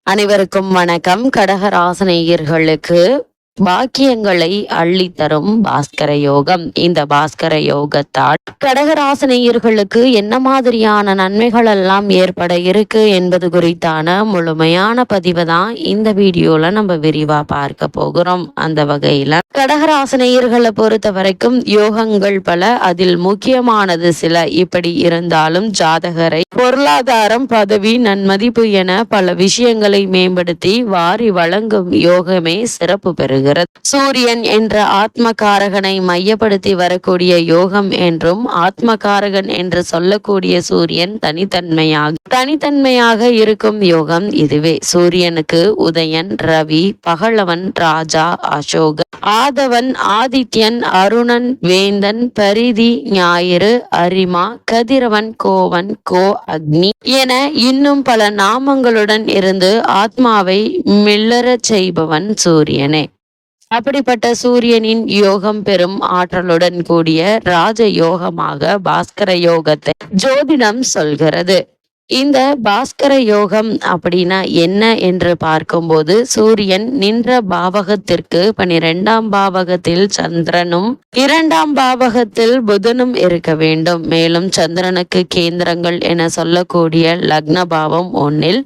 அனைவருக்கும் வணக்கம். கடகராசினியர்களுக்கு பாக்கியங்களை அள்ளித்தரும் பாஸ்கர யோகம். இந்த பாஸ்கர யோகத்தால் கடகராசினியர்களுக்கு என்ன மாதிரியான நன்மைகள் எல்லாம் ஏற்பட இருக்கு என்பது குறித்தான முழுமையான பதிவை தான் இந்த வீடியோல நம்ம விரிவா பார்க்க போகிறோம். அந்த வகையில கடகராசினியர்களை பொறுத்த வரைக்கும் யோகங்கள் பல, அதில் முக்கியமானது சில. இப்படி இருந்தாலும் ஜாதகரை பொருளாதாரம், பதவி, நன்மதிப்பு என பல விஷயங்களை மேம்படுத்தி வாரி வழங்கும் யோகமே சிறப்பு பெறுகிறது. சூரியன் என்ற ஆத்மகாரகனை மையப்படுத்தி வரக்கூடிய யோகம் என்றும், ஆத்மகாரகன் என்று சொல்லக்கூடிய சூரியன் தனித்தன்மையாக இருக்கும் யோகம் இதுவே. சூரியனுக்கு உதயன், ரவி, பகலவன், ராஜா, அசோகன், ஆதவன், ஆதித்யன், அருணன், வேந்தன், பரிதி, ஞாயிறு, அரிமா, கதிரவன், கோவன், கோ, அக்னி என இன்னும் பல நாமங்களுடன் இருந்து ஆத்மாவை மில்லறச் செய்பவன் சூரியனே. அப்படிப்பட்ட சூரியனின் யோகம் பெரும் ஆற்றலுடன் கூடிய ராஜ யோகமாக பாஸ்கர யோகத்தை ஜோதிடம் சொல்கிறது. இந்த பாஸ்கர யோகம் அப்படின்னா என்ன என்று பார்க்கும்போது, சூரியன் நின்ற பாவகத்திற்கு 12ஆம் பாவகத்தில் சந்திரனும் 2ஆம் பாவகத்தில் புதனும் இருக்க வேண்டும். மேலும் சந்திரனுக்கு கேந்திரங்கள் என சொல்லக்கூடிய லக்ன பாவம் 1,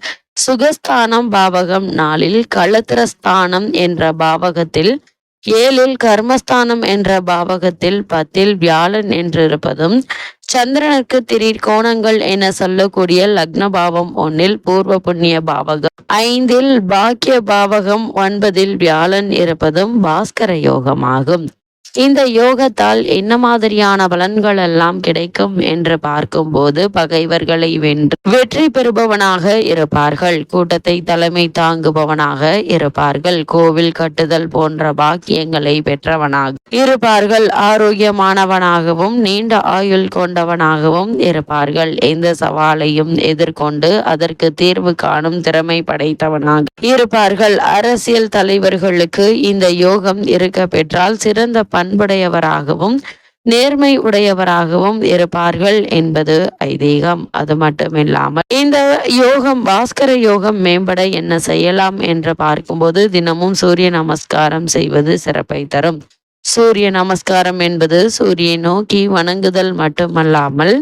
சுகஸ்தானம் பாவகம் 4, களத்திரஸ்தானம் என்ற பாவகத்தில் 7, கர்மஸ்தானம் என்ற பாவகத்தில் 10 வியாழன் என்றிருப்பதும், சந்திரனுக்கு திரிகோணங்கள் என சொல்லக்கூடிய லக்ன பாவம் 1, பூர்வ புண்ணிய பாவகம் 5, பாக்கிய பாவகம் 9 வியாழன் இருப்பதும் பாஸ்கர யோகமாகும். இந்த யோகத்தால் என்ன மாதிரியான பலன்கள் எல்லாம் கிடைக்கும் என்று பார்க்கும்போது, பகைவர்களை வெற்றி பெறுபவனாக இருப்பார்கள். கூட்டத்தை தலைமை தாங்குபவனாக இருப்பார்கள். கோவில் கட்டுதல் போன்ற பாக்கியங்களை பெற்றவனாக இருப்பார்கள். ஆரோக்கியமானவனாகவும் நீண்ட ஆயுள் கொண்டவனாகவும் இருப்பார்கள். எந்த சவாலையும் எதிர்கொண்டு அதற்கு தீர்வு காணும் திறமை படைத்தவனாக இருப்பார்கள். அரசியல் தலைவர்களுக்கு இந்த யோகம் இருக்க பெற்றால் சிறந்த பண்புடையவராகவும் நேர்மை உடையவராகவும் இருப்பார்கள் என்பது ஐதீகம். அது மட்டுமில்லாமல் இந்த யோகம், பாஸ்கர யோகம் மேம்பட என்ன செய்யலாம் என்று பார்க்கும்போது, தினமும் சூரிய நமஸ்காரம் செய்வது சிறப்பை தரும். சூரிய நமஸ்காரம் என்பது சூரியனை நோக்கி வணங்குதல் மட்டுமல்லாமல்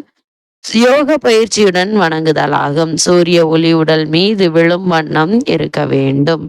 யோக பயிற்சியுடன் வணங்குதலாகும். சூரிய ஒளி உடல் மீது விழும் வண்ணம் இருக்க வேண்டும்.